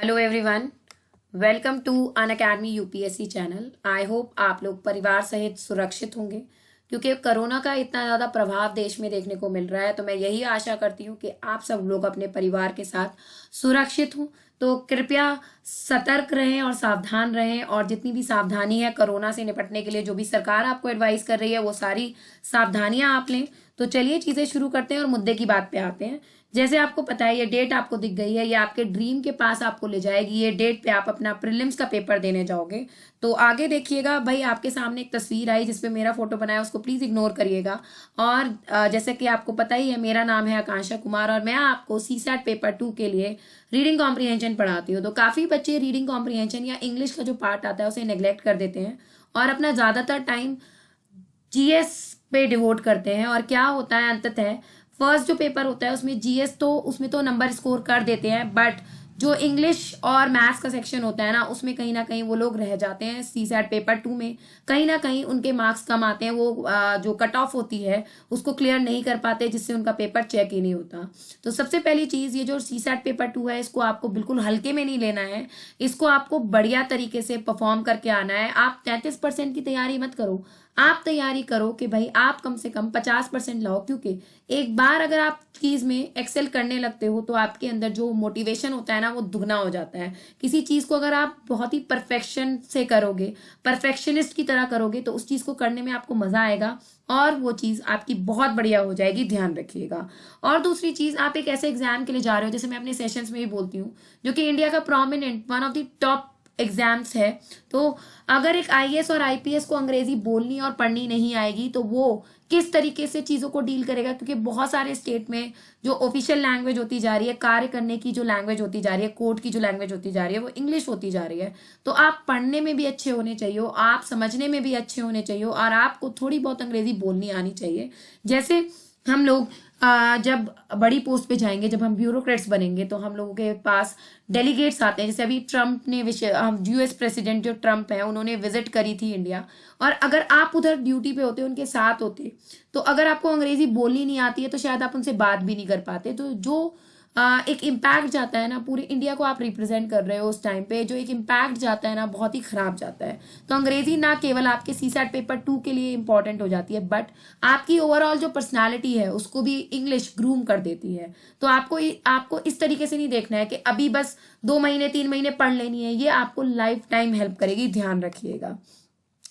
Hello everyone, welcome to Unacademy UPSC channel. I hope आप लोग परिवार सहित सुरक्षित होंगे क्योंकि कोरोना का इतना ज़्यादा प्रभाव देश में देखने को मिल रहा है। तो मैं यही आशा करती हूँ कि आप सब लोग अपने परिवार के साथ सुरक्षित हों। तो कृपया सतर्क रहें और सावधान रहें, और जितनी भी सावधानी है कोरोना से निपटने के लिए जो भी सरकार आपको एडवाइस कर रही है वो सारी सावधानियां आप लें। तो चलिए चीज़ें शुरू करते हैं और मुद्दे की बात पे आते हैं। जैसे आपको पता है, ये डेट आपको दिख गई है, ये आपके ड्रीम के पास आपको ले जाएगी। ये डेट पे आप अपना प्रीलिम्स का पेपर देने जाओगे। तो आगे देखिएगा भाई, आपके सामने एक तस्वीर आई जिसपे मेरा फोटो बनाया, उसको प्लीज इग्नोर करिएगा। और जैसे कि आपको पता ही है, मेरा नाम है आकांक्षा कुमार और मैं आपको सीसैट पेपर 2 के लिए रीडिंग कॉम्प्रीहेंशन पढ़ाती हूँ। तो काफी बच्चे रीडिंग कॉम्प्रीहेंशन या इंग्लिश का जो पार्ट आता है उसे नेग्लेक्ट कर देते हैं और अपना ज्यादातर टाइम जीएस पे डिवोट करते हैं। और क्या होता है, अंततः फर्स्ट जो पेपर होता है उसमें जीएस तो उसमें तो नंबर स्कोर कर देते हैं, बट जो इंग्लिश और मैथ्स का सेक्शन होता है ना, उसमें कहीं ना कहीं वो लोग रह जाते हैं। सीसैट पेपर 2 में कहीं ना कहीं उनके मार्क्स कम आते हैं। वो जो कट ऑफ होती है उसको क्लियर नहीं कर पाते, जिससे उनका पेपर चेक ही नहीं होता। तो सबसे पहली चीज, ये जो सीसैट पेपर 2 है इसको आपको बिल्कुल हल्के में नहीं लेना है। इसको आपको बढ़िया तरीके से परफॉर्म करके आना है। आप 33% की तैयारी मत करो, आप तैयारी करो कि भाई आप कम से कम 50% लाओ। क्योंकि एक बार अगर आप चीज में एक्सेल करने लगते हो तो आपके अंदर जो मोटिवेशन होता है ना, वो दुगना हो जाता है। किसी चीज को अगर आप बहुत ही परफेक्शन से करोगे, परफेक्शनिस्ट की तरह करोगे, तो उस चीज को करने में आपको मजा आएगा और वो चीज आपकी बहुत बढ़िया हो जाएगी। ध्यान रखिएगा। और दूसरी चीज, आप एक ऐसे एग्जाम के लिए जा रहे हो, जैसे मैं अपने सेशंस में भी बोलती हूँ, जो कि इंडिया का prominent one of the top exams है। तो अगर एक आईएएस और आईपीएस को अंग्रेजी बोलनी और पढ़नी नहीं आएगी तो वो किस तरीके से चीजों को डील करेगा। क्योंकि बहुत सारे स्टेट में जो ऑफिशियल लैंग्वेज होती जा रही है, कार्य करने की जो लैंग्वेज होती जा रही है, कोर्ट की जो लैंग्वेज होती जा रही है, वो इंग्लिश होती जा रही है। तो आप पढ़ने में भी अच्छे होने चाहिए, आप समझने में भी अच्छे होने चाहिए, और आपको थोड़ी बहुत अंग्रेजी बोलनी आनी चाहिए। जैसे हम लोग जब बड़ी पोस्ट पे जाएंगे, जब हम ब्यूरोक्रेट्स बनेंगे, तो हम लोगों के पास डेलीगेट्स आते हैं। जैसे अभी ट्रम्प ने यूएस प्रेसिडेंट जो ट्रम्प है, उन्होंने विजिट करी थी इंडिया, और अगर आप उधर ड्यूटी पे होते, उनके साथ होते, तो अगर आपको अंग्रेजी बोलनी नहीं आती है तो शायद आप उनसे बात भी नहीं कर पाते। तो जो एक इम्पैक्ट जाता है ना, पूरे इंडिया को आप रिप्रेजेंट कर रहे हो उस टाइम पे, जो एक इम्पैक्ट जाता है ना, बहुत ही खराब जाता है। तो अंग्रेजी ना केवल आपके सीसैट पेपर 2 के लिए इंपॉर्टेंट हो जाती है, बट आपकी ओवरऑल जो पर्सनालिटी है उसको भी इंग्लिश ग्रूम कर देती है। तो आपको इस तरीके से नहीं देखना है कि अभी बस 2 महीने 3 महीने पढ़ लेनी है, ये आपको लाइफ टाइम हेल्प करेगी। ध्यान रखिएगा।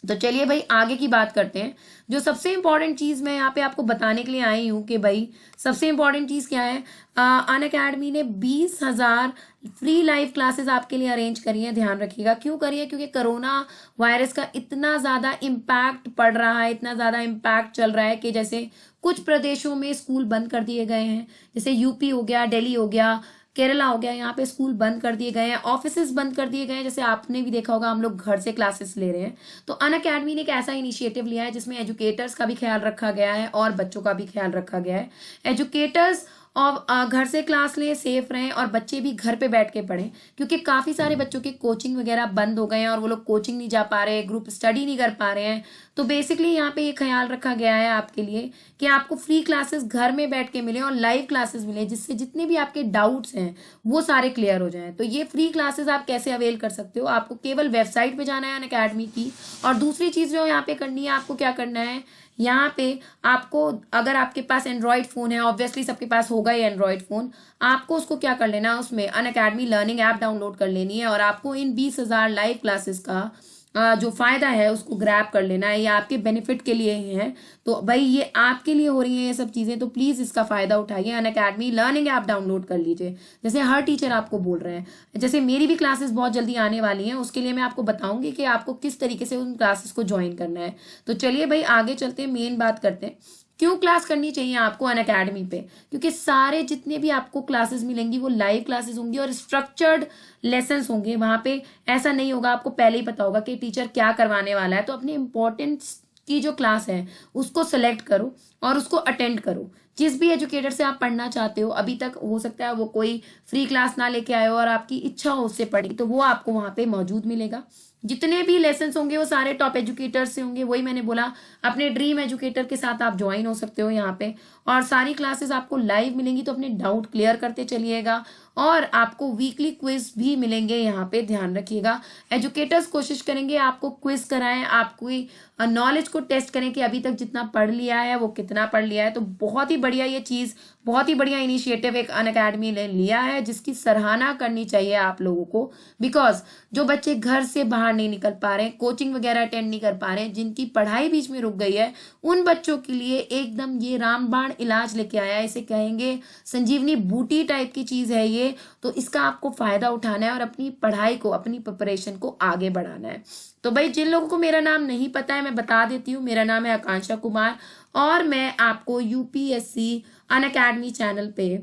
तो चलिए भाई आगे की बात करते हैं। जो सबसे इंपॉर्टेंट चीज मैं यहाँ पे आपको बताने के लिए आई हूँ कि भाई सबसे इंपॉर्टेंट चीज क्या है, अन अकेडमी ने 20,000 फ्री लाइव क्लासेस आपके लिए अरेंज करी है। ध्यान रखिएगा। क्यों करी है? क्योंकि कोरोना वायरस का इतना ज्यादा इम्पैक्ट पड़ रहा है, इतना ज्यादा इम्पैक्ट चल रहा है कि जैसे कुछ प्रदेशों में स्कूल बंद कर दिए गए हैं। जैसे यूपी हो गया, दिल्ली हो गया, केरला हो गया, यहाँ पे स्कूल बंद कर दिए गए हैं, ऑफिसेज बंद कर दिए गए हैं। जैसे आपने भी देखा होगा, हम लोग घर से क्लासेस ले रहे हैं। तो अन अकेडमी ने एक ऐसा इनिशिएटिव लिया है जिसमें एजुकेटर्स का भी ख्याल रखा गया है और बच्चों का भी ख्याल रखा गया है। एजुकेटर्स और घर से क्लास लें, सेफ रहें, और बच्चे भी घर पे बैठ के पढ़ें। क्योंकि काफी सारे बच्चों के कोचिंग वगैरह बंद हो गए हैं और वो लोग कोचिंग नहीं जा पा रहे, ग्रुप स्टडी नहीं कर पा रहे हैं। तो बेसिकली यहाँ पे ये ख्याल रखा गया है आपके लिए कि आपको फ्री क्लासेस घर में बैठ के मिले और लाइव क्लासेस मिले, जिससे जितने भी आपके डाउट्स हैं वो सारे क्लियर हो जाएं। तो ये फ्री क्लासेस आप कैसे अवेल कर सकते हो? आपको केवल वेबसाइट पे जाना है अन अकेडमी की। और दूसरी चीज जो यहाँ पे करनी है, आपको क्या करना है, यहाँ पे आपको, अगर आपके पास एंड्रॉइड फोन है, ऑब्वियसली सबके पास होगा ही एंड्रॉइड फोन, आपको उसको क्या कर लेना है, उसमें अन अकेडमी लर्निंग ऐप डाउनलोड कर लेनी है और आपको इन 20,000 लाइव क्लासेस का जो फायदा है उसको ग्रैब कर लेना है। ये आपके बेनिफिट के लिए ही है। तो भाई ये आपके लिए हो रही है ये सब चीजें, तो प्लीज इसका फायदा उठाइए। अन अकेडमी लर्निंग ऐप डाउनलोड कर लीजिए। जैसे हर टीचर आपको बोल रहे हैं, जैसे मेरी भी क्लासेस बहुत जल्दी आने वाली हैं, उसके लिए मैं आपको बताऊंगी कि आपको किस तरीके से उन क्लासेस को ज्वाइन करना है। तो चलिए भाई आगे चलते हैं, मेन बात करते हैं क्यों क्लास करनी चाहिए आपको अन अकेडमी पे। क्योंकि सारे जितने भी आपको क्लासेस मिलेंगी वो लाइव क्लासेस होंगी और स्ट्रक्चर्ड लेसन्स होंगे। वहां पे ऐसा नहीं होगा, आपको पहले ही पता होगा कि टीचर क्या करवाने वाला है। तो अपनी इंपॉर्टेंस की जो क्लास है उसको सेलेक्ट करो और उसको अटेंड करो। जिस भी एजुकेटर से आप पढ़ना चाहते हो, अभी तक हो सकता है वो कोई फ्री क्लास ना लेके आए हो और आपकी इच्छा हो उससे पढ़ी, तो वो आपको वहां पे मौजूद मिलेगा। जितने भी लेसन्स होंगे वो सारे टॉप एजुकेटर्स से होंगे। वही मैंने बोला, अपने ड्रीम एजुकेटर के साथ आप ज्वाइन हो सकते हो यहाँ पे, और सारी क्लासेस आपको लाइव मिलेंगी, तो अपने डाउट क्लियर करते चलिएगा। और आपको वीकली क्विज भी मिलेंगे यहाँ पे, ध्यान रखिएगा। एजुकेटर्स कोशिश करेंगे आपको क्विज कराएं, आपकी नॉलेज को टेस्ट करें कि अभी तक जितना पढ़ लिया है वो कितना पढ़ लिया है। तो बहुत ही बढ़िया ये चीज़, बहुत ही बढ़िया इनिशिएटिव एक अनअकैडमी ने लिया है, जिसकी सराहना करनी चाहिए आप लोगों को। बिकॉज जो बच्चे घर से बाहर नहीं निकल पा रहे हैं, कोचिंग वगैरह अटेंड नहीं कर पा रहे हैं, जिनकी पढ़ाई बीच में रुक गई है, उन बच्चों के लिए एकदम ये रामबाण इलाज लेके आया है। इसे कहेंगे संजीवनी बूटी टाइप की चीज है ये। तो इसका आपको फायदा उठाना है और अपनी पढ़ाई को, अपनी प्रिपरेशन को आगे बढ़ाना है। तो भाई, जिन लोगों को मेरा नाम नहीं पता है, मैं बता देती हूँ। मेरा नाम है आकांक्षा कुमार, और मैं आपको यूपीएससी अनअकैडमी चैनल पे,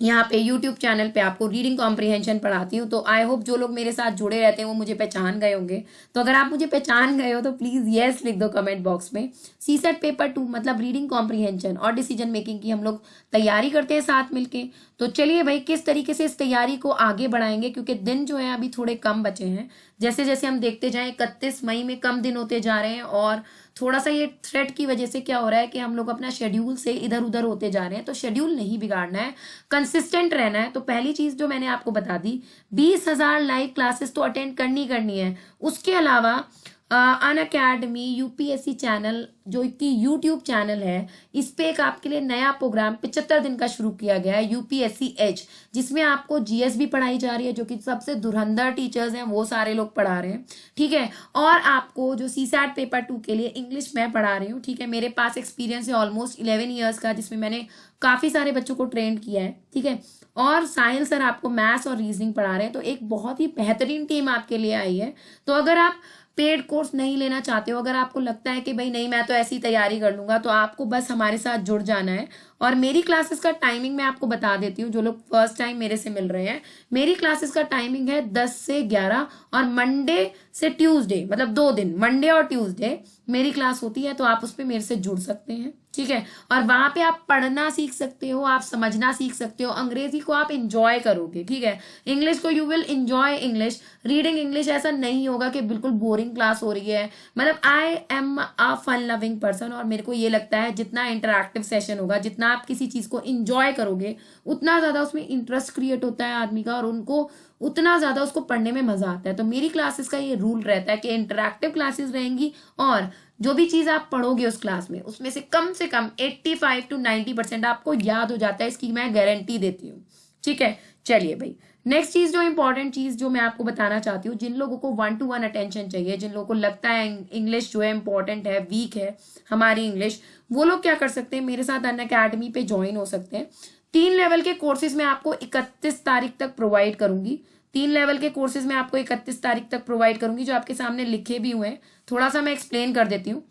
यहाँ पे यूट्यूब चैनल पे आपको रीडिंग कॉम्प्रिहेंशन पढ़ाती हूँ। तो आई होप जो लोग मेरे साथ जुड़े रहते हैं वो मुझे पहचान गए होंगे। तो अगर आप मुझे पहचान गए हो तो प्लीज़ यस लिख दो कमेंट बॉक्स में। सीसेट पेपर 2 मतलब रीडिंग कॉम्प्रिहेंशन और डिसीजन मेकिंग की हम लोग तैयारी करते हैं साथ मिलके। तो चलिए भाई, किस तरीके से इस तैयारी को आगे बढ़ाएंगे, क्योंकि दिन जो है अभी थोड़े कम बचे हैं। जैसे जैसे हम देखते जाएं, 31 मई में कम दिन होते जा रहे हैं, और थोड़ा सा ये थ्रेट की वजह से क्या हो रहा है कि हम लोग अपना शेड्यूल से इधर उधर होते जा रहे हैं। तो शेड्यूल नहीं बिगाड़ना है, कंसिस्टेंट रहना है। तो पहली चीज जो मैंने आपको बता दी, 20,000 लाइव क्लासेस तो अटेंड करनी है। उसके अलावा अनअकैडमी यूपीएससी चैनल जो कि यूट्यूब चैनल है, इस पे एक आपके लिए नया प्रोग्राम 75 दिन का शुरू किया गया है, यूपीएससी एज, जिसमें आपको जीएस भी पढ़ाई जा रही है, जो कि सबसे धुरंधर टीचर्स हैं वो सारे लोग पढ़ा रहे हैं, ठीक है। और आपको जो सीसैट पेपर 2 के लिए इंग्लिश मैं पढ़ा रही हूँ, ठीक है। मेरे पास एक्सपीरियंस है ऑलमोस्ट 11 ईयर्स का, जिसमें मैंने काफी सारे बच्चों को ट्रेन किया है, ठीक है। और साहिल सर आपको मैथ्स और रीजनिंग पढ़ा रहे हैं। तो एक बहुत ही बेहतरीन टीम आपके लिए आई है। तो अगर आप पेड कोर्स नहीं लेना चाहते हो, अगर आपको लगता है कि भाई नहीं मैं तो ऐसी तैयारी कर लूंगा, तो आपको बस हमारे साथ जुड़ जाना है। और मेरी क्लासेस का टाइमिंग मैं आपको बता देती हूँ, जो लोग फर्स्ट टाइम मेरे से मिल रहे हैं। मेरी क्लासेस का टाइमिंग है 10 से 11, और मंडे से ट्यूसडे, मतलब 2 दिन, मंडे और ट्यूसडे मेरी क्लास होती है। तो आप उस पर मेरे से जुड़ सकते हैं, ठीक है। और वहां पे आप पढ़ना सीख सकते हो, आप समझना सीख सकते हो, अंग्रेजी को आप इंजॉय करोगे, ठीक है। इंग्लिश को you will enjoy English, reading English. ऐसा नहीं होगा कि बिल्कुल बोरिंग क्लास हो रही है। मतलब I am a fun loving person, और मेरे को ये लगता है जितना इंटरैक्टिव सेशन होगा, जितना आप किसी चीज को इंजॉय करोगे, उतना ज्यादा उसमें इंटरेस्ट क्रिएट होता है आदमी का, और उनको उतना ज्यादा उसको पढ़ने में मजा आता है। तो मेरी क्लासेस का ये रूल रहता है कि इंटरैक्टिव क्लासेस रहेंगी, और जो भी चीज आप पढ़ोगे उस क्लास में, उसमें से कम 85 to 90% आपको याद हो जाता है, इसकी मैं गारंटी देती हूँ, ठीक है। चलिए भाई, नेक्स्ट चीज, जो इंपॉर्टेंट चीज जो मैं आपको बताना चाहती हूँ, जिन लोगों को 1-to-1 अटेंशन चाहिए, जिन लोगों को लगता है इंग्लिश जो है इंपॉर्टेंट है, वीक है हमारी इंग्लिश, वो लोग क्या कर सकते हैं, मेरे साथ अनअकैडमी पे ज्वाइन हो सकते हैं। 3 लेवल के कोर्सेज में आपको 31 तारीख तक प्रोवाइड करूंगी। 3 लेवल के कोर्सेज में आपको 31 तारीख तक प्रोवाइड करूंगी, जो आपके सामने लिखे भी हुए हैं। थोड़ा सा मैं एक्सप्लेन कर देती हूँ।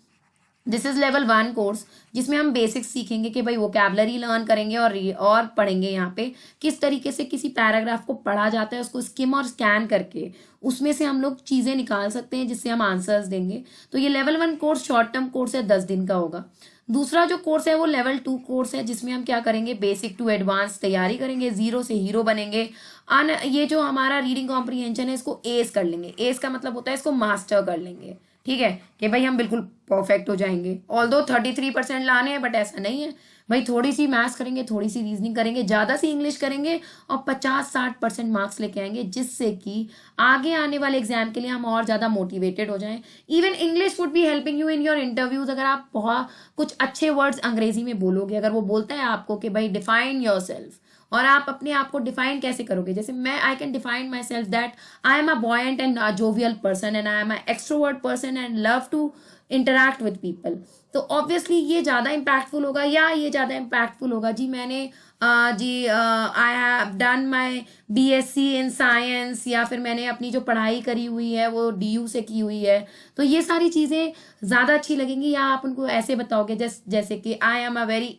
दिस इज लेवल 1 कोर्स, जिसमें हम बेसिक्स सीखेंगे कि भाई वोकैबलरी लर्न करेंगे, और पढ़ेंगे यहाँ पे किस तरीके से किसी पैराग्राफ को पढ़ा जाता है, उसको स्किम और स्कैन करके उसमें से हम लोग चीजें निकाल सकते हैं, जिससे हम आंसर्स देंगे। तो ये level 1 course short term course है, 10 दिन का होगा। दूसरा जो कोर्स है वो लेवल 2 कोर्स है, जिसमें हम क्या करेंगे, बेसिक टू एडवांस तैयारी करेंगे, 0 से हीरो बनेंगे। ये जो हमारा रीडिंग कॉम्प्रिहेंशन है, इसको एस कर लेंगे। एस का मतलब होता है इसको मास्टर कर लेंगे, ठीक है, कि भाई हम बिल्कुल परफेक्ट हो जाएंगे। ऑल्दो 33% लाने हैं, बट ऐसा नहीं है भाई, थोड़ी सी मैथ्स करेंगे, थोड़ी सी रीजनिंग करेंगे, ज्यादा सी इंग्लिश करेंगे, और 50-60% मार्क्स लेके आएंगे, जिससे कि आगे आने वाले एग्जाम के लिए हम और ज्यादा मोटिवेटेड हो जाएं। Even English would be helping you in your interviews. अगर आप बहुत कुछ अच्छे वर्ड्स अंग्रेजी में बोलोगे, अगर वो बोलता है आपको कि भाई डिफाइन योर सेल्फ, और आप अपने आप को डिफाइन कैसे करोगे, जैसे मैं I can define myself that I am a buoyant and jovial person, and I am a extrovert person and love to interact with people. तो ऑब्वियसली ये ज्यादा इम्पैक्टफुल होगा, या ये ज्यादा इम्पैक्टफुल होगा जी मैंने I have done my BSc in science, या फिर मैंने अपनी जो पढ़ाई करी हुई है वो डीयू से की हुई है। तो ये सारी चीजें ज्यादा अच्छी लगेंगी। या आप उनको ऐसे बताओगे जैसे कि आई am a very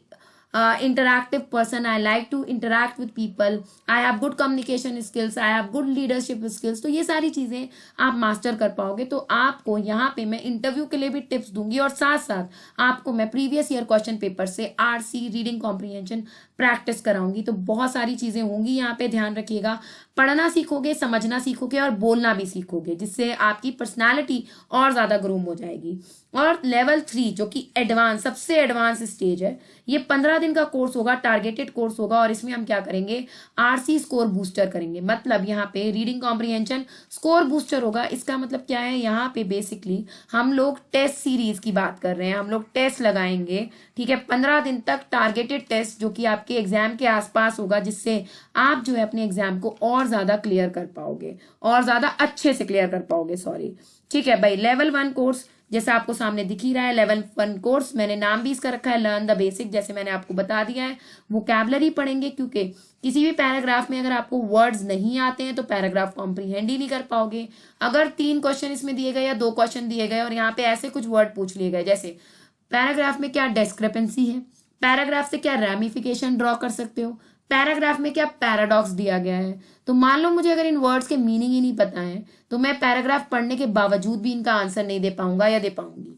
interactive person, I like to interact with people, I have good communication skills, I have good leadership skills। तो ये सारी चीजें आप मास्टर कर पाओगे। तो आपको यहाँ पे मैं इंटरव्यू के लिए भी टिप्स दूंगी, और साथ साथ आपको मैं प्रीवियस ईयर क्वेश्चन पेपर से आरसी रीडिंग कॉम्प्रिहेंशन प्रैक्टिस कराऊंगी। तो बहुत सारी चीजें होंगी यहाँ पे, ध्यान रखिएगा। पढ़ना सीखोगे, समझना सीखोगे और बोलना भी सीखोगे, जिससे आपकी पर्सनालिटी और ज्यादा ग्रूम हो जाएगी। और लेवल 3 जो कि एडवांस, सबसे एडवांस स्टेज है, ये 15 दिन का कोर्स होगा, टारगेटेड कोर्स होगा। और इसमें हम क्या करेंगे, आरसी स्कोर बूस्टर करेंगे। मतलब यहाँ पे रीडिंग कॉम्प्रिहेंशन स्कोर बूस्टर होगा। इसका मतलब क्या है, यहाँ पे बेसिकली हम लोग टेस्ट सीरीज की बात कर रहे हैं, हम लोग टेस्ट लगाएंगे, ठीक है, 15 दिन तक टारगेटेड टेस्ट जो कि आपके एग्जाम के आसपास होगा, जिससे आप जो है अपने एग्जाम को और ज्यादा क्लियर कर पाओगे, और ज्यादा अच्छे से क्लियर कर पाओगे, सॉरी। ठीक है भाई, लेवल 1 कोर्स जैसे आपको सामने दिख ही रहा है, लेवल 1 कोर्स, मैंने नाम भी इसका रखा है लर्न द बेसिक, जैसे मैंने आपको बता दिया है। वोकैबुलरी पढ़ेंगे, क्योंकि किसी भी पैराग्राफ में अगर आपको वर्ड्स नहीं आते हैं तो पैराग्राफ कॉम्प्रीहेंड ही नहीं कर पाओगे। अगर 3 क्वेश्चन इसमें दिए गए या 2 क्वेश्चन दिए गए और यहाँ पे ऐसे कुछ वर्ड पूछ लिए गए, जैसे पैराग्राफ में क्या डिस्क्रिपेंसी है, पैराग्राफ से क्या रैमिफिकेशन ड्रॉ कर सकते हो, पैराग्राफ में क्या पैराडॉक्स दिया गया है, तो मान लो मुझे अगर इन वर्ड्स के मीनिंग ही नहीं पता है तो मैं पैराग्राफ पढ़ने के बावजूद भी इनका आंसर नहीं दे पाऊंगा या दे पाऊंगी।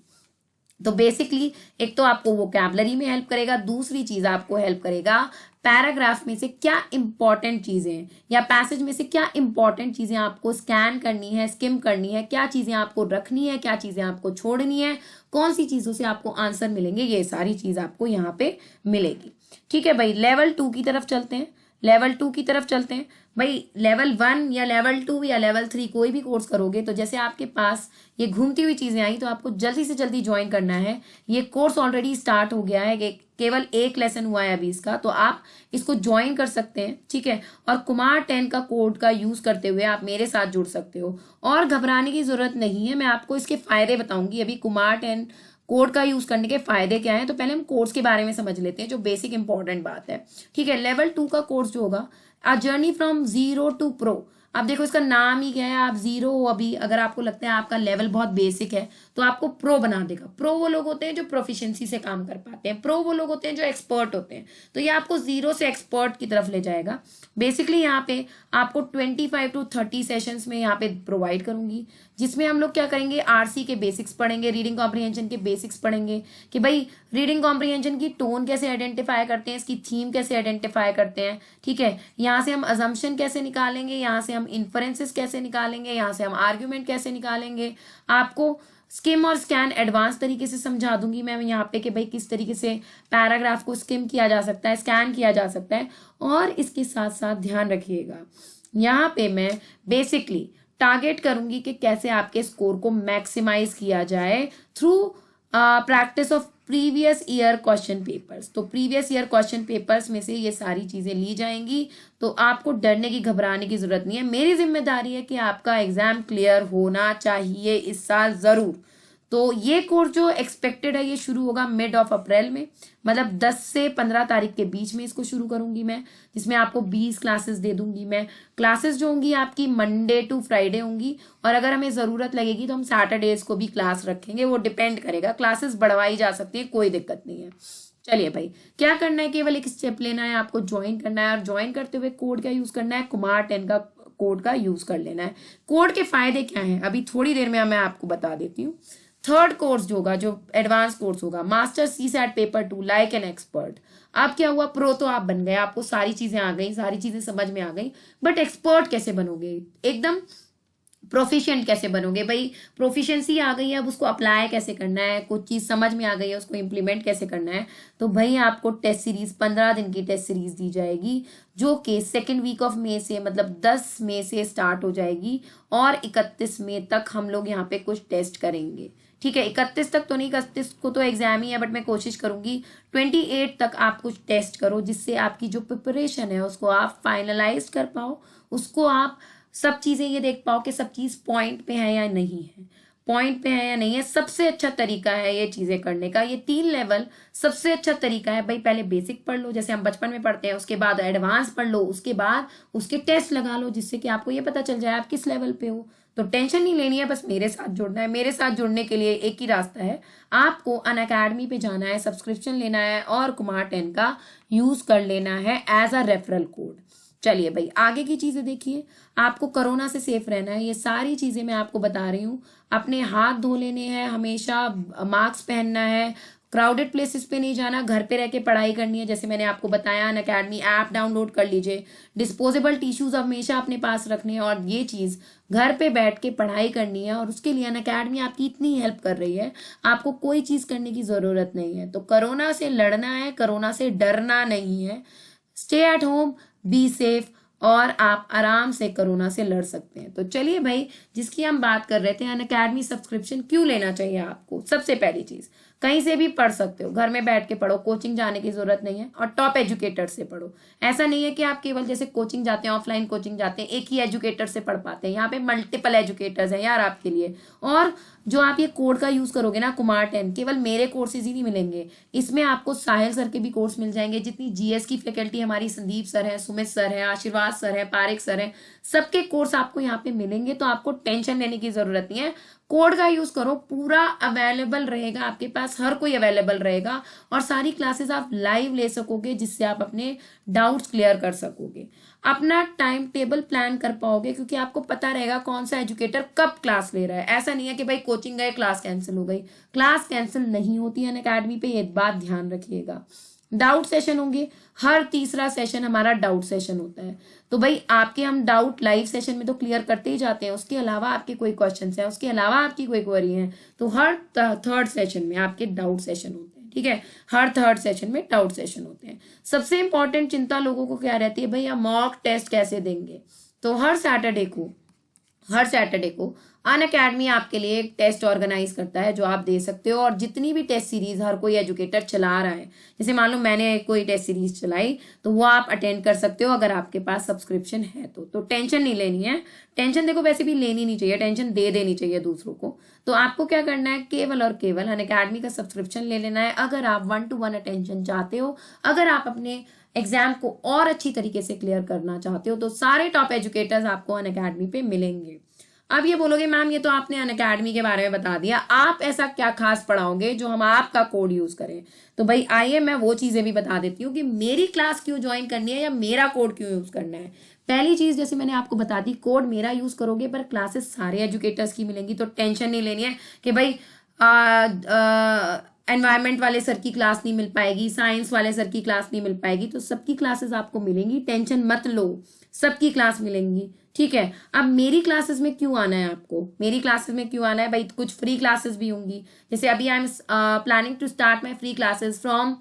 तो बेसिकली एक तो आपको वोकैबुलरी में हेल्प करेगा, दूसरी चीज आपको हेल्प करेगा पैराग्राफ में से क्या इंपॉर्टेंट चीजें हैं या पैसेज में से क्या इंपॉर्टेंट चीजें आपको स्कैन करनी है, स्किम करनी है, क्या चीजें आपको रखनी है, क्या चीजें आपको छोड़नी है, कौन सी चीजों से आपको आंसर मिलेंगे, ये सारी चीज आपको यहाँ पे मिलेगी। ठीक है भाई, लेवल 2 की तरफ चलते हैं। लेवल 2 की तरफ चलते हैं भाई। लेवल 1 या लेवल 2 या लेवल 3 कोई भी कोर्स करोगे तो जैसे आपके पास ये घूमती हुई चीजें आई तो आपको जल्दी से जल्दी ज्वाइन करना है। ये कोर्स ऑलरेडी स्टार्ट हो गया है, केवल 1 लेसन हुआ है अभी इसका, तो आप इसको ज्वाइन कर सकते हैं। ठीक है, और कुमार 10 का कोड का यूज करते हुए आप मेरे साथ जुड़ सकते हो और घबराने की जरूरत नहीं है। मैं आपको इसके फायदे बताऊंगी। अभी कुमार 10 कोड का यूज करने के फायदे क्या हैं, तो पहले हम कोर्स के बारे में समझ लेते हैं, जो बेसिक इंपॉर्टेंट बात है। ठीक है, लेवल 2 का कोर्स जो होगा, a journey from zero to pro. अब देखो इसका नाम ही क्या है, आप जीरो हो अभी, अगर आपको लगता है आपका लेवल बहुत बेसिक है तो आपको प्रो बना देगा। प्रो वो लोग होते हैं जो प्रोफिशिएंसी से काम कर पाते हैं, प्रो वो लोग होते हैं जो एक्सपर्ट होते हैं, तो ये आपको जीरो से एक्सपर्ट की तरफ ले जाएगा। बेसिकली यहाँ पे आपको 25 to 30 सेशंस में यहाँ पे प्रोवाइड करूंगी, जिसमें हम लोग क्या करेंगे, आरसी के बेसिक्स पढ़ेंगे, रीडिंग कॉम्प्रिहेंशन के बेसिक्स पढ़ेंगे कि भाई रीडिंग कॉम्प्रिहेंशन की टोन कैसे आइडेंटिफाई करते हैं, इसकी थीम कैसे आइडेंटिफाई करते हैं। ठीक है, यहाँ से हम अजम्पशन कैसे निकालेंगे, यहाँ से हम इन्फरेंसेस कैसे निकालेंगे, यहाँ से हम आर्ग्यूमेंट कैसे निकालेंगे। आपको स्किम और स्कैन एडवांस तरीके से समझा दूंगी मैं यहाँ पे कि भाई किस तरीके से पैराग्राफ को स्किम किया जा सकता है, स्कैन किया जा सकता है। और इसके साथ साथ ध्यान रखिएगा, यहाँ पे मैं बेसिकली टारगेट करूंगी कि कैसे आपके स्कोर को मैक्सिमाइज किया जाए through practice of previous year question papers. तो प्रीवियस ईयर क्वेश्चन पेपर्स में से ये सारी चीजें ली जाएंगी, तो आपको डरने की, घबराने की जरूरत नहीं है। मेरी जिम्मेदारी है कि आपका एग्जाम क्लियर होना चाहिए इस साल जरूर। तो ये कोर्स जो एक्सपेक्टेड है ये शुरू होगा मिड ऑफ अप्रैल में, मतलब 10 से 15 तारीख के बीच में इसको शुरू करूंगी मैं, जिसमें आपको 20 क्लासेस दे दूंगी मैं। क्लासेस जो होंगी आपकी मंडे टू फ्राइडे होंगी, और अगर हमें जरूरत लगेगी तो हम सैटरडेज को भी क्लास रखेंगे, वो डिपेंड करेगा। क्लासेस बढ़वाई जा सकती है, कोई दिक्कत नहीं है। चलिए भाई, क्या करना है, केवल एक स्टेप लेना है, आपको ज्वाइन करना है और ज्वाइन करते हुए कोड का यूज करना है, कुमार 10 का कोड का यूज कर लेना है। कोड के फायदे क्या हैं अभी थोड़ी देर में मैं आपको बता देती हूँ। थर्ड कोर्स जो होगा, जो एडवांस कोर्स होगा, master CSAT paper 2 like an expert. अब क्या हुआ, प्रो तो आप बन गए, आपको सारी चीजें आ गई, सारी चीजें समझ में आ गई, बट एक्सपर्ट कैसे बनोगे, एकदम प्रोफिशिएंट कैसे बनोगे भाई। प्रोफिशिएंसी आ गई है, अब उसको अप्लाई कैसे करना है, कुछ चीज समझ में आ गई है, उसको इम्प्लीमेंट कैसे करना है। तो भाई आपको टेस्ट सीरीज 15 दिन की टेस्ट सीरीज दी जाएगी, जो कि 2nd वीक ऑफ मई से, मतलब 10 मई से स्टार्ट हो जाएगी और 31 मई तक हम लोग यहाँ पे कुछ टेस्ट करेंगे। ठीक है, 31 तक तो नहीं, 31 को तो एग्जाम ही है, बट मैं कोशिश करूंगी 28 तक आप कुछ टेस्ट करो, जिससे आपकी जो प्रिपरेशन है उसको आप फाइनलाइज कर पाओ, उसको आप सब चीजें ये देख पाओ कि सब चीज पॉइंट पे है या नहीं है, पॉइंट पे है या नहीं है। सबसे अच्छा तरीका है ये चीजें करने का, ये 3 लेवल सबसे अच्छा तरीका है भाई। पहले बेसिक पढ़ लो जैसे हम बचपन में पढ़ते हैं, उसके बाद एडवांस पढ़ लो, उसके बाद उसके टेस्ट लगा लो, जिससे कि आपको ये पता चल जाए आप किस लेवल पे हो। तो टेंशन नहीं लेनी है, बस मेरे साथ जुड़ना है। मेरे साथ जुड़ने के लिए एक ही रास्ता है, आपको अनअकैडमी पे जाना है, सब्सक्रिप्शन लेना है और कुमार 10 का यूज कर लेना है एज अ रेफरल कोड। चलिए भाई, आगे की चीजें देखिए। आपको कोरोना से सेफ रहना है, ये सारी चीजें मैं आपको बता रही हूँ। अपने हाथ धो लेने हैं, हमेशा मास्क पहनना है, क्राउडेड प्लेसेस पे नहीं जाना, घर पे रह के पढ़ाई करनी है। जैसे मैंने आपको बताया, अनअकैडमी ऐप डाउनलोड कर लीजिए। डिस्पोजेबल टिश्यूज हमेशा अपने पास रखने हैं, और ये चीज़ घर पे बैठ के पढ़ाई करनी है, और उसके लिए अनअकैडमी आपकी इतनी हेल्प कर रही है, आपको कोई चीज़ करने की ज़रूरत नहीं है। तो कोरोना से लड़ना है, कोरोना से डरना नहीं है। Stay at home, be safe, और आप आराम से कोरोना से लड़ सकते हैं। तो चलिए भाई, जिसकी हम बात कर रहे थे, अनअकैडमी सब्सक्रिप्शन क्यों लेना चाहिए आपको। सबसे पहली चीज, कहीं से भी पढ़ सकते हो, घर में बैठ के पढ़ो, कोचिंग जाने की जरूरत नहीं है, और टॉप एजुकेटर से पढ़ो। ऐसा नहीं है कि आप केवल जैसे कोचिंग जाते हैं, ऑफलाइन कोचिंग जाते हैं, एक ही एजुकेटर से पढ़ पाते हैं। यहाँ पे मल्टीपल एजुकेटर्स हैं यार आपके लिए। और जो आप ये कोड का यूज करोगे ना, कुमार 10, केवल मेरे कोर्सेज ही नहीं मिलेंगे, इसमें आपको साहिल सर के भी कोर्स मिल जाएंगे। जितनी जीएस की फैकल्टी हमारी, संदीप सर है, सुमित सर है, आशीर्वाद सर है, पारिक सर है, सबके कोर्स आपको यहाँ पे मिलेंगे। तो आपको टेंशन लेने की जरूरत नहीं है। कोड का यूज करो, पूरा अवेलेबल रहेगा आपके पास, हर कोई अवेलेबल रहेगा, और सारी क्लासेस आप लाइव ले सकोगे, जिससे आप अपने डाउट्स क्लियर कर सकोगे, अपना टाइम टेबल प्लान कर पाओगे, क्योंकि आपको पता रहेगा कौन सा एजुकेटर कब क्लास ले रहा है। ऐसा नहीं है कि भाई कोचिंग गए, क्लास कैंसिल हो गई। क्लास कैंसिल नहीं होती है अनअकैडमी पे, ये बात ध्यान रखिएगा। डाउट सेशन होंगे, हर तीसरा सेशन हमारा डाउट सेशन होता है। तो भाई आपके हम डाउट लाइव सेशन में तो क्लियर करते ही जाते हैं, उसके अलावा आपके कोई क्वेश्चन है, उसके अलावा आपकी कोई क्वेरी है, तो हर थर्ड सेशन में आपके डाउट सेशन होते हैं। ठीक है, हर थर्ड सेशन में डाउट सेशन होते हैं। सबसे इंपॉर्टेंट चिंता लोगों को क्या रहती है, भैया मॉक टेस्ट कैसे देंगे। तो हर सैटरडे को अनअकैडमी आपके लिए एक टेस्ट ऑर्गेनाइज करता है, जो आप दे सकते हो। और जितनी भी टेस्ट सीरीज हर कोई एजुकेटर चला रहा है, जैसे मान लो मैंने कोई टेस्ट सीरीज चलाई, तो वो आप अटेंड कर सकते हो अगर आपके पास सब्सक्रिप्शन है तो टेंशन नहीं लेनी है। टेंशन देखो वैसे भी लेनी नहीं चाहिए, टेंशन दे देनी चाहिए दूसरों को। तो आपको क्या करना है, केवल और केवल अनअकैडमी का सब्सक्रिप्शन ले लेना है। अगर आप 1-to-1 अटेंशन चाहते हो, अगर आप अपने एग्जाम को और अच्छी तरीके से क्लियर करना चाहते हो, तो सारे टॉप एजुकेटर्स आपको अनअकैडमी पे मिलेंगे। अब ये बोलोगे मैम ये तो आपने अनअकैडमी के बारे में बता दिया, आप ऐसा क्या खास पढ़ाओगे जो हम आपका कोड यूज करें। तो भाई आइए मैं वो चीजें भी बता देती हूँ कि मेरी क्लास क्यों ज्वाइन करनी है या मेरा कोड क्यों यूज करना है। पहली चीज, जैसे मैंने आपको बता दी, कोड मेरा यूज करोगे पर क्लासेस सारे एजुकेटर्स की मिलेंगी। तो टेंशन नहीं लेनी है कि भाई एनवायरमेंट वाले सर की क्लास नहीं मिल पाएगी, साइंस वाले सर की क्लास नहीं मिल पाएगी। तो सबकी क्लासेस आपको मिलेंगी, टेंशन मत लो, सबकी क्लास मिलेंगी। ठीक है, अब मेरी क्लासेस में क्यों आना है आपको, मेरी क्लासेस में क्यों आना है भाई, कुछ फ्री क्लासेस भी होंगी। जैसे अभी I am planning to start my free classes from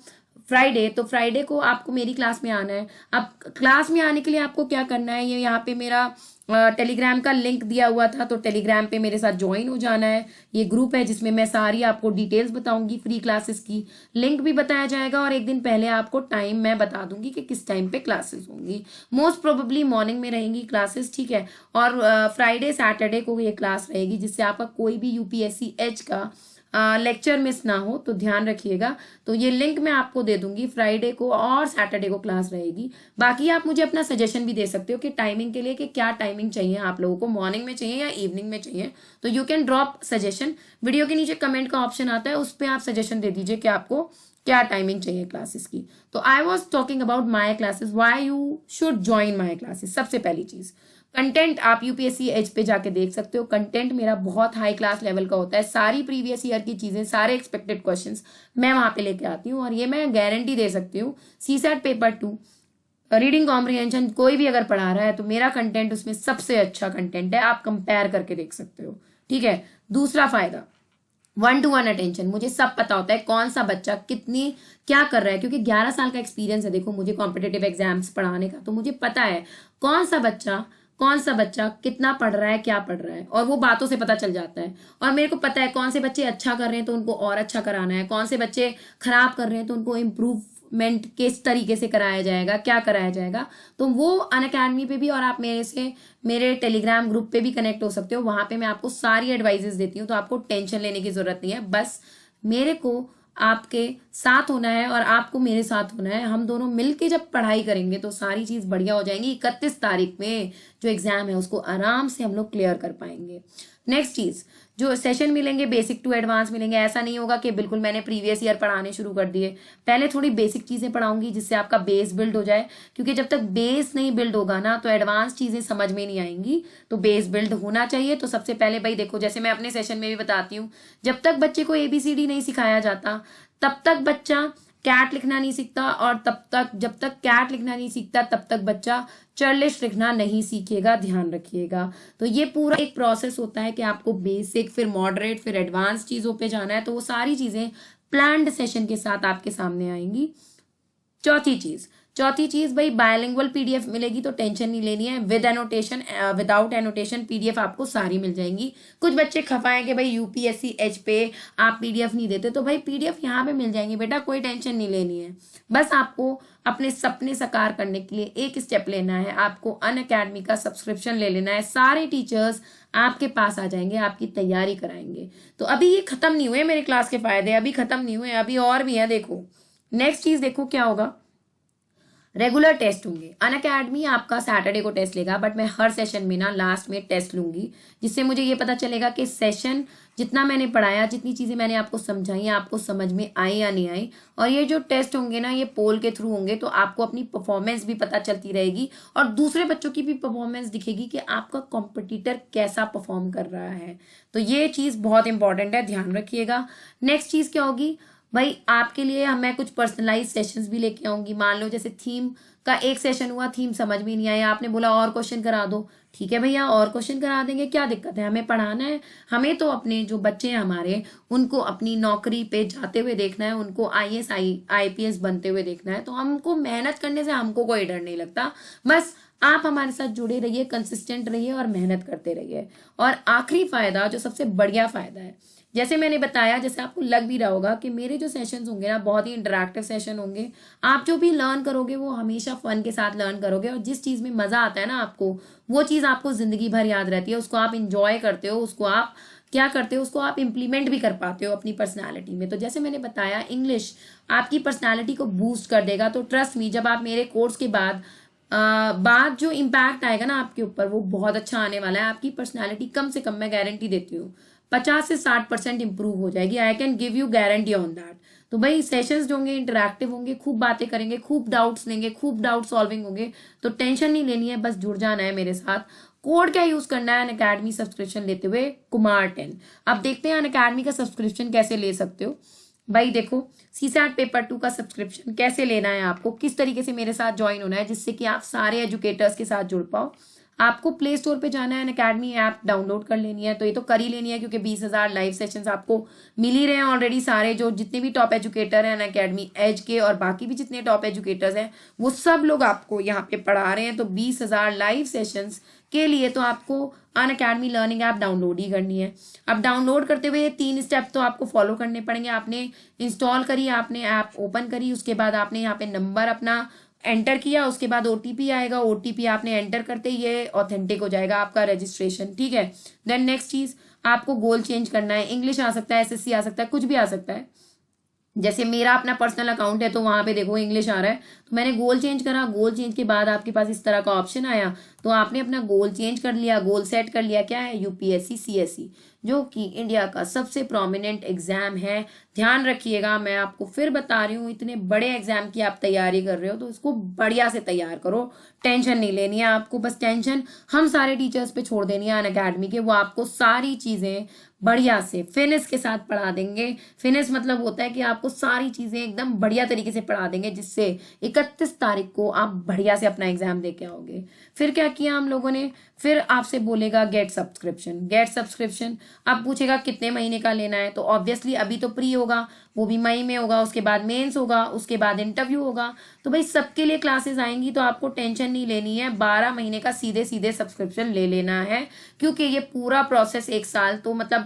Friday, तो फ्राइडे को आपको मेरी क्लास में आना है। अब क्लास में आने के लिए आपको क्या करना है, ये यहाँ पे मेरा टेलीग्राम का लिंक दिया हुआ था, तो टेलीग्राम पे मेरे साथ ज्वाइन हो जाना है। ये ग्रुप है जिसमें मैं सारी आपको डिटेल्स बताऊंगी, फ्री क्लासेस की लिंक भी बताया जाएगा, और एक दिन पहले आपको टाइम मैं बता दूंगी कि किस टाइम पे क्लासेस होंगी। मोस्ट प्रोबेबली मॉर्निंग में रहेंगी क्लासेस। ठीक है, और फ्राइडे सैटरडे को ये क्लास रहेगी, जिससे आपका कोई भी यूपीएससी एच का लेक्चर मिस ना हो, तो ध्यान रखिएगा। तो ये लिंक मैं आपको दे दूंगी, फ्राइडे को और सैटरडे को क्लास रहेगी। बाकी आप मुझे अपना सजेशन भी दे सकते हो कि टाइमिंग के लिए कि क्या टाइमिंग चाहिए आप लोगों को, मॉर्निंग में चाहिए या इवनिंग में चाहिए। तो you can drop suggestion, video के नीचे कमेंट का ऑप्शन आता है, उस पर आप सजेशन दे दीजिए कि आपको क्या टाइमिंग चाहिए क्लासेस की। तो I was talking about my classes, why you should join my classes. सबसे पहली चीज, कंटेंट आप यूपीएससी एज पे जाके देख सकते हो। कंटेंट मेरा बहुत हाई क्लास लेवल का होता है, सारी प्रीवियस ईयर की चीजें, सारे एक्सपेक्टेड क्वेश्चंस मैं वहां पे लेके आती हूँ, और ये मैं गारंटी दे सकती हूँ। सीसैट पेपर 2 रीडिंग कॉम्प्रिहेंशन कोई भी अगर पढ़ा रहा है तो मेरा कंटेंट उसमें सबसे अच्छा कंटेंट है, आप कंपेयर करके देख सकते हो। ठीक है, दूसरा फायदा, 1-to-1 अटेंशन। मुझे सब पता होता है कौन सा बच्चा कितनी क्या कर रहा है, क्योंकि 11 साल का एक्सपीरियंस है देखो मुझे कॉम्पिटेटिव एग्जाम्स पढ़ाने का। तो मुझे पता है कौन सा बच्चा कितना पढ़ रहा है, क्या पढ़ रहा है, और वो बातों से पता चल जाता है। और मेरे को पता है कौन से बच्चे अच्छा कर रहे हैं तो उनको और अच्छा कराना है, कौन से बच्चे खराब कर रहे हैं तो उनको इम्प्रूवमेंट किस तरीके से कराया जाएगा, क्या कराया जाएगा। तो वो अनअकैडमी पे भी, और आप मेरे टेलीग्राम ग्रुप पे भी कनेक्ट हो सकते हो, वहां पे मैं आपको सारी एडवाइजेस देती हूँ। तो आपको टेंशन लेने की जरूरत नहीं है, बस मेरे को आपके साथ होना है और आपको मेरे साथ होना है। हम दोनों मिलके जब पढ़ाई करेंगे तो सारी चीज बढ़िया हो जाएंगी। 31 तारीख में जो एग्जाम है उसको आराम से हम लोग क्लियर कर पाएंगे। नेक्स्ट चीज, जो सेशन मिलेंगे बेसिक टू एडवांस मिलेंगे। ऐसा नहीं होगा कि बिल्कुल मैंने प्रीवियस ईयर पढ़ाने शुरू कर दिए, पहले थोड़ी बेसिक चीजें पढ़ाऊंगी जिससे आपका बेस बिल्ड हो जाए, क्योंकि जब तक बेस नहीं बिल्ड होगा ना तो एडवांस चीजें समझ में नहीं आएंगी। तो बेस बिल्ड होना चाहिए। तो सबसे पहले भाई देखो, जैसे मैं अपने सेशन में भी बताती हूँ, जब तक बच्चे को ABCD नहीं सिखाया जाता तब तक बच्चा कैट लिखना नहीं सीखता, और जब तक कैट लिखना नहीं सीखता तब तक बच्चा चर्लिश लिखना नहीं सीखेगा, ध्यान रखिएगा। तो ये पूरा एक प्रोसेस होता है कि आपको बेसिक, फिर मॉडरेट, फिर एडवांस चीजों पे जाना है। तो वो सारी चीजें प्लान्ड सेशन के साथ आपके सामने आएंगी। चौथी चीज भाई, बायलिंगुअल पीडीएफ मिलेगी तो टेंशन नहीं लेनी है। With annotation, without annotation PDF आपको सारी मिल जाएंगी। कुछ बच्चे खफाए कि भाई यूपीएससी एच पे आप पीडीएफ नहीं देते, तो भाई पीडीएफ यहाँ पे मिल जाएंगी बेटा, कोई टेंशन नहीं लेनी है। बस आपको अपने सपने साकार करने के लिए एक स्टेप लेना है, आपको अनअकैडमी का सब्सक्रिप्शन ले लेना है। सारे टीचर्स आपके पास आ जाएंगे, आपकी तैयारी कराएंगे। तो अभी ये खत्म नहीं हुए मेरे क्लास के फायदे, अभी खत्म नहीं हुए, अभी और भी है। देखो नेक्स्ट चीज देखो क्या होगा, रेगुलर टेस्ट होंगे। अनअकैडमी आपका सैटरडे को टेस्ट लेगा, बट मैं हर सेशन में ना लास्ट में टेस्ट लूंगी, जिससे मुझे ये पता चलेगा कि सेशन जितना मैंने पढ़ाया, जितनी चीजें मैंने आपको समझाई, आपको समझ में आई या नहीं आई। और ये जो टेस्ट होंगे ना, ये पोल के थ्रू होंगे, तो आपको अपनी परफॉर्मेंस भी पता चलती रहेगी और दूसरे बच्चों की भी परफॉर्मेंस दिखेगी कि आपका कॉम्पिटिटर कैसा परफॉर्म कर रहा है। तो ये चीज बहुत इंपॉर्टेंट है, ध्यान रखिएगा। नेक्स्ट चीज क्या होगी भाई, आपके लिए मैं कुछ पर्सनलाइज सेशंस भी लेके आऊंगी। मान लो जैसे थीम का एक सेशन हुआ, थीम समझ में नहीं आया, आपने बोला और क्वेश्चन करा दो, ठीक है भैया और क्वेश्चन करा देंगे, क्या दिक्कत है, हमें पढ़ाना है। हमें तो अपने जो बच्चे हैं हमारे, उनको अपनी नौकरी पे जाते हुए देखना है, उनको आईएएस आईपीएस बनते हुए देखना है। तो हमको मेहनत करने से हमको कोई डर नहीं लगता। बस आप हमारे साथ जुड़े रहिए, कंसिस्टेंट रहिए और मेहनत करते रहिए। और आखिरी फायदा, जो सबसे बढ़िया फायदा है, जैसे मैंने बताया, जैसे आपको लग भी रहा होगा कि मेरे जो सेशंस होंगे ना, बहुत ही इंटरैक्टिव सेशन होंगे। आप जो भी लर्न करोगे वो हमेशा फन के साथ लर्न करोगे, और जिस चीज में मजा आता है ना आपको, वो चीज आपको जिंदगी भर याद रहती है। उसको आप इंजॉय करते हो, उसको आप क्या करते हो, उसको आप इम्प्लीमेंट भी कर पाते हो अपनी पर्सनैलिटी में। तो जैसे मैंने बताया, इंग्लिश आपकी पर्सनैलिटी को बूस्ट कर देगा। तो ट्रस्ट मी, जब आप मेरे कोर्स के बाद जो इम्पैक्ट आएगा ना आपके ऊपर, वो बहुत अच्छा आने वाला है। आपकी पर्सनैलिटी कम से कम, मैं गारंटी देती हूँ, 50 से 60% इंप्रूव हो जाएगी। I can give you guarantee on that. तो भाई सेशंस जो होंगे इंटरैक्टिव होंगे, खूब बातें करेंगे, खूब डाउट्स लेंगे, खूब डाउट सॉल्विंग होंगे। तो टेंशन नहीं लेनी है, बस जुड़ जाना है मेरे साथ। कोड क्या यूज करना है अनअकैडमी सब्सक्रिप्शन लेते हुए, कुमार10। अब देखते हैं अनअकैडमी का सब्सक्रिप्शन कैसे ले सकते हो। भाई देखो, सीसैट पेपर 2 का सब्सक्रिप्शन कैसे लेना है, आपको किस तरीके से मेरे साथ ज्वाइन होना है, जिससे कि आप सारे एजुकेटर्स के साथ जुड़ पाओ। आपको प्ले स्टोर पे जाना है, अनअकैडमी ऐप डाउनलोड कर लेनी है। तो ये तो कर ही लेनी है, क्योंकि 20,000 लाइव सेशंस आपको मिल ही रहे हैं ऑलरेडी। सारे जो जितने भी टॉप एजुकेटर हैं अनअकैडमी एज के, और बाकी भी जितने टॉप एजुकेटर्स हैं, वो सब लोग आपको यहाँ पे पढ़ा रहे हैं। तो 20,000 लाइव सेशंस के लिए तो आपको अनअकैडमी लर्निंग ऐप डाउनलोड ही करनी है। अब डाउनलोड करते हुए 3 स्टेप तो आपको फॉलो करने पड़ेंगे। आपने इंस्टॉल करी, आपने ऐप ओपन करी, उसके बाद आपने यहाँ पे नंबर अपना एंटर किया, उसके बाद ओटीपी आएगा, ओटीपी आपने एंटर करते ही ये ऑथेंटिक हो जाएगा आपका रजिस्ट्रेशन, ठीक है। देन नेक्स्ट चीज, आपको गोल चेंज करना है। इंग्लिश आ सकता है, एसएससी आ सकता है, कुछ भी आ सकता है। जैसे मेरा अपना पर्सनल अकाउंट है, तो वहां पे देखो इंग्लिश आ रहा है, तो मैंने गोल चेंज करा। गोल चेंज के बाद आपके पास इस तरह का ऑप्शन आया, तो आपने अपना गोल चेंज कर लिया, गोल सेट कर लिया। क्या है? यूपीएससी सीएससी, जो कि इंडिया का सबसे प्रोमिनेंट एग्जाम है। ध्यान रखिएगा, मैं आपको फिर बता रही हूँ, इतने बड़े एग्जाम की आप तैयारी कर रहे हो तो इसको बढ़िया से तैयार करो। टेंशन नहीं लेनी है आपको, बस टेंशन हम सारे टीचर्स पे छोड़ देनी है अनअकैडमी के। वो आपको सारी चीजें बढ़िया से फिनिश के साथ पढ़ा देंगे। फिनिश मतलब होता है कि आपको सारी चीजें एकदम बढ़िया तरीके से पढ़ा देंगे, जिससे 31 तारीख को आप बढ़िया से अपना एग्जाम दे के आओगे। फिर क्या किया हम लोगों ने, फिर आपसे बोलेगा गेट सब्सक्रिप्शन। गेट सब्सक्रिप्शन अब पूछेगा कितने महीने का लेना है, तो ऑब्वियसली अभी तो प्री होगा, वो भी मई में होगा, उसके बाद मेंस होगा, उसके बाद इंटरव्यू होगा। तो भाई सबके लिए क्लासेस आएंगी, तो आपको टेंशन नहीं लेनी है। 12 महीने का सीधे सीधे सब्सक्रिप्शन ले लेना है, क्योंकि ये पूरा प्रोसेस 1 साल, तो मतलब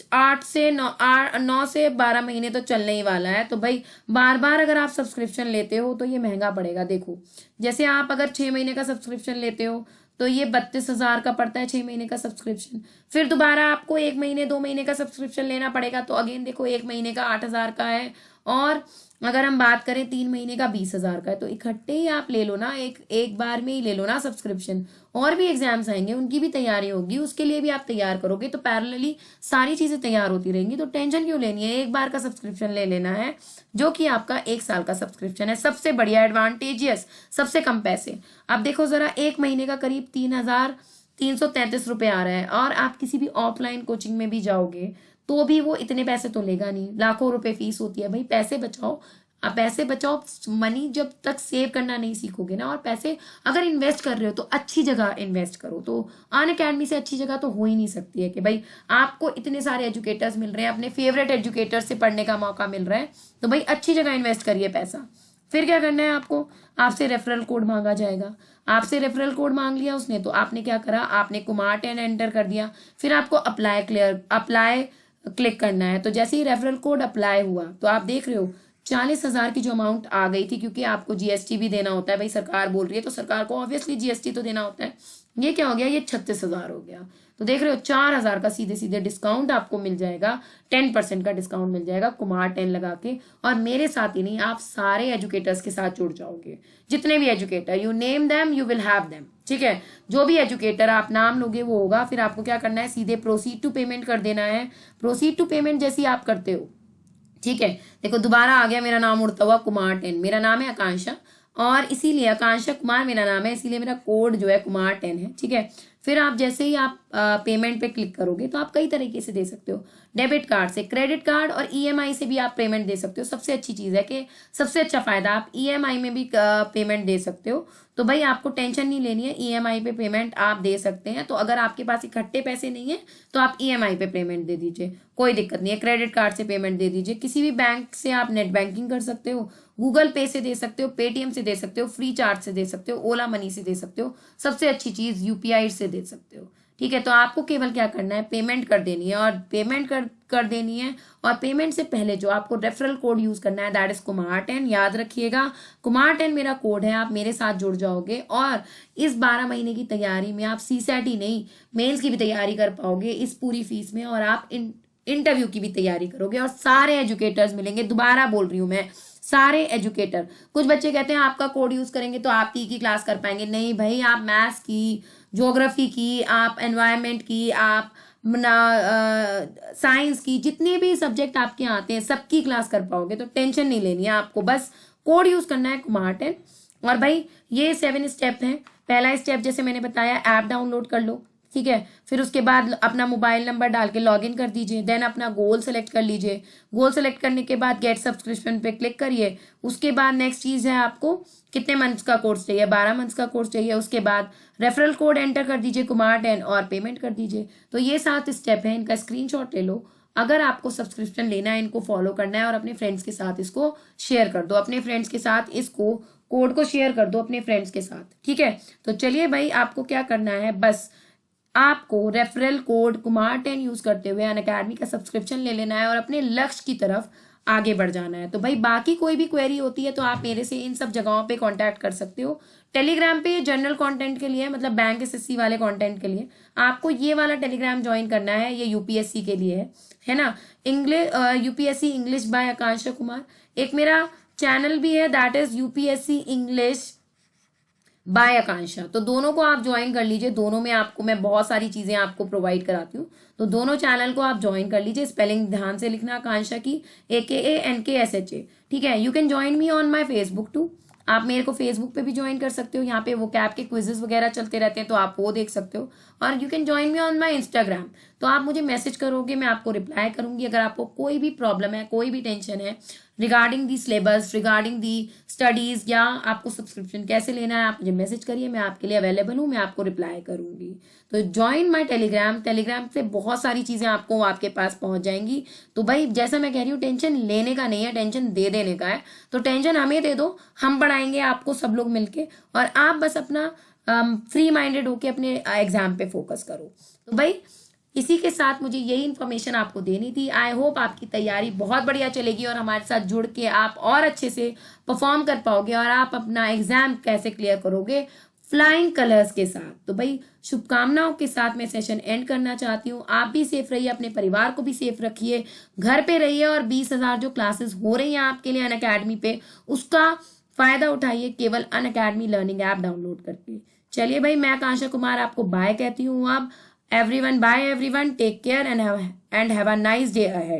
9 से 12 महीने तो चलने ही वाला है। तो भाई बार बार अगर आप सब्सक्रिप्शन लेते हो तो ये महंगा पड़ेगा। देखो, जैसे आप अगर 6 महीने का सब्सक्रिप्शन लेते हो तो ये 32,000 का पड़ता है 6 महीने का सब्सक्रिप्शन। फिर दोबारा आपको 1 महीने 2 महीने का सब्सक्रिप्शन लेना पड़ेगा, तो अगेन देखो 1 महीने का 8,000 का है, और अगर हम बात करें 3 महीने का 20,000 का है। तो इकट्ठे ही आप ले लो ना, एक बार में ही ले लो ना सब्सक्रिप्शन। और भी एग्जाम्स आएंगे, उनकी भी तैयारी होगी, उसके लिए भी आप तैयार करोगे, तो पैरेलली सारी चीजें तैयार होती रहेंगी। तो टेंशन क्यों लेनी है, एक बार का सब्सक्रिप्शन ले लेना है, जो कि आपका 1 साल का सब्सक्रिप्शन है। सबसे बढ़िया, एडवांटेजियस, सबसे कम पैसे। अब देखो जरा, 1 महीने का करीब 3,333 रुपए आ रहा है, और आप किसी भी ऑफलाइन कोचिंग में भी जाओगे तो भी वो इतने पैसे तो लेगा नहीं, लाखों रुपए फीस होती है। भाई पैसे बचाओ, आप पैसे बचाओ। मनी जब तक सेव करना नहीं सीखोगे ना, और पैसे अगर इन्वेस्ट कर रहे हो तो अच्छी जगह इन्वेस्ट करो। तो अनअकैडमी से अच्छी जगह तो हो ही नहीं सकती है कि भाई आपको इतने सारे एजुकेटर्स मिल रहे हैं, अपने फेवरेट एजुकेटर से पढ़ने का मौका मिल रहा है, तो भाई अच्छी जगह इन्वेस्ट करिए पैसा। फिर क्या करना है आपको, आपसे रेफरल कोड मांगा जाएगा। आपसे रेफरल कोड मांग लिया उसने, तो आपने क्या करा, आपने कुमार 10 एंटर कर दिया। फिर आपको अप्लाई क्लिक करना है। तो जैसे ही रेफरल कोड अप्लाई हुआ तो आप देख रहे हो 40,000 की जो अमाउंट आ गई थी, क्योंकि आपको जीएसटी भी देना होता है। भाई सरकार बोल रही है तो सरकार को ऑब्वियसली जीएसटी तो देना होता है। ये क्या हो गया, ये 36,000 हो गया। तो देख रहे हो 4,000 का सीधे सीधे डिस्काउंट आपको मिल जाएगा, 10% का डिस्काउंट मिल जाएगा कुमार 10 लगा के। और मेरे साथ ही नहीं, आप सारे एजुकेटर्स के साथ जुड़ जाओगे। जितने भी educator, you name them you will have them. ठीक है, जो भी एजुकेटर आप नाम लोगे वो होगा। फिर आपको क्या करना है, सीधे प्रोसीड टू पेमेंट कर देना है। प्रोसीड टू पेमेंट जैसे ही आप करते हो, ठीक है, देखो दोबारा आ गया मेरा नाम उड़ता हुआ कुमार 10। मेरा नाम है आकांक्षा, और इसीलिए आकांक्षा कुमार मेरा नाम है, इसीलिए मेरा कोड जो है कुमार 10 है। ठीक है, फिर आप जैसे ही आप पेमेंट पे क्लिक करोगे तो आप कई तरीके से दे सकते हो, डेबिट कार्ड से, क्रेडिट कार्ड और ईएमआई से भी आप पेमेंट दे सकते हो। सबसे अच्छी चीज़ है कि सबसे अच्छा फायदा, आप ईएमआई में भी पेमेंट दे सकते हो। तो भाई आपको टेंशन नहीं लेनी है, ईएमआई पे पेमेंट आप दे सकते हैं। तो अगर आपके पास इकट्ठे पैसे नहीं है तो आप ईएमआई पे पेमेंट दे दीजिए, कोई दिक्कत नहीं है। क्रेडिट कार्ड से पेमेंट दे दीजिए, किसी भी बैंक से आप नेट बैंकिंग कर सकते हो, गूगल पे से दे सकते हो, पेटीएम से दे सकते हो, फ्री चार्ज से दे सकते हो, ओला मनी से दे सकते हो, सबसे अच्छी चीज यूपीआई से दे सकते हो। ठीक है, तो आपको केवल क्या करना है, पेमेंट कर देनी है। और पेमेंट कर देनी है, और पेमेंट से पहले जो आपको रेफरल कोड यूज करना है, दैट इज कुमार 10। याद रखिएगा, कुमार 10 मेरा कोड है, आप मेरे साथ जुड़ जाओगे और इस 12 महीने की तैयारी में आप सीसैट ही नहीं, मेंस की भी तैयारी कर पाओगे इस पूरी फीस में। और आप इंटरव्यू की भी तैयारी करोगे, और सारे एजुकेटर्स मिलेंगे। दोबारा बोल रही हूँ मैं, सारे एजुकेटर। कुछ बच्चे कहते हैं आपका कोड यूज करेंगे तो आप की क्लास कर पाएंगे। नहीं भाई, आप मैथ्स की, ज्योग्राफी की, आप एनवायरनमेंट की, आप साइंस की, जितने भी सब्जेक्ट आपके आते हैं सबकी क्लास कर पाओगे। तो टेंशन नहीं लेनी है आपको, बस कोड यूज करना है कुमार 10। और भाई ये 7 स्टेप है। पहला स्टेप जैसे मैंने बताया, ऐप डाउनलोड कर लो। ठीक है, फिर उसके बाद अपना मोबाइल नंबर डाल के लॉग इन कर दीजिए। देन अपना गोल सेलेक्ट कर लीजिए। गोल सेलेक्ट करने के बाद गेट सब्सक्रिप्शन पे क्लिक करिए। उसके बाद नेक्स्ट चीज है, आपको कितने मंथ्स का कोर्स चाहिए, 12 मंथ्स का कोर्स चाहिए। उसके बाद रेफरल कोड एंटर कर दीजिए कुमार 10 और पेमेंट कर दीजिए। तो ये 7 स्टेप है, इनका स्क्रीनशॉट ले लो। अगर आपको सब्सक्रिप्शन लेना है, इनको फॉलो करना है और अपने फ्रेंड्स के साथ इसको शेयर कर दो। अपने फ्रेंड्स के साथ इसको कोड को शेयर कर दो अपने फ्रेंड्स के साथ। ठीक है, तो चलिए भाई, आपको क्या करना है, बस आपको रेफरल कोड कुमार 10 यूज करते हुए अनअकैडमी का सब्सक्रिप्शन ले लेना है और अपने लक्ष्य की तरफ आगे बढ़ जाना है। तो भाई बाकी कोई भी क्वेरी होती है तो आप मेरे से इन सब जगहों पे कांटेक्ट कर सकते हो। टेलीग्राम पे जनरल कंटेंट के लिए, मतलब बैंक एसएससी वाले कंटेंट के लिए आपको ये वाला टेलीग्राम ज्वाइन करना है, ये यूपीएससी के लिए है ना, English UPSC English by Akanksha Kumar. एक मेरा चैनल भी है, that is UPSC English by Akanksha. तो दोनों को आप ज्वाइन कर लीजिए, दोनों में आपको मैं बहुत सारी चीजें आपको प्रोवाइड कराती हूँ। तो दोनों चैनल को आप ज्वाइन कर लीजिए। स्पेलिंग ध्यान से लिखना, आकांक्षा की AKANKSHA। ठीक है, you can join me on my Facebook too. आप मेरे को फेसबुक पे भी ज्वाइन कर सकते हो, यहाँ पे वो कैप के क्विजेस वगैरह चलते रहते हैं तो आप वो देख सकते हो। और you can join me on my Instagram. तो आप मुझे मैसेज करोगे, मैं आपको रिप्लाई करूंगी। अगर आपको कोई भी प्रॉब्लम है, कोई भी टेंशन है regarding the syllabus, regarding the studies, या आपको सब्सक्रिप्शन कैसे लेना है, आप मुझे मैसेज करिए, मैं आपके लिए अवेलेबल हूँ, मैं आपको रिप्लाई करूंगी। तो ज्वाइन माय टेलीग्राम। टेलीग्राम से बहुत सारी चीजें आपको आपके पास पहुंच जाएंगी। तो भाई जैसा मैं कह रही हूँ, टेंशन लेने का नहीं है, टेंशन दे देने का है। तो टेंशन हमें दे दो, हम पढ़ाएंगे आपको सब लोग मिलके, और आप बस अपना फ्री माइंडेड होके अपने एग्जाम पे फोकस करो। तो भाई इसी के साथ मुझे यही इन्फॉर्मेशन आपको देनी थी। आई होप आपकी तैयारी बहुत बढ़िया चलेगी और हमारे साथ जुड़ के आप और अच्छे से परफॉर्म कर पाओगे, और आप अपना एग्जाम कैसे क्लियर करोगे फ्लाइंग कलर्स के साथ। तो भाई शुभकामनाओं के साथ मैं सेशन एंड करना चाहती हूँ। आप भी सेफ रहिए, अपने परिवार को भी सेफ रखिए, घर पे रहिए, और 20,000 जो क्लासेस हो रही हैं आपके लिए अनअकैडमी पे, उसका फायदा उठाइए केवल अनअकैडमी लर्निंग ऐप डाउनलोड करके। चलिए भाई, मैं आकांक्षा कुमार आपको बाय कहती हूँ। अब everyone, bye everyone, take care and have a nice day ahead.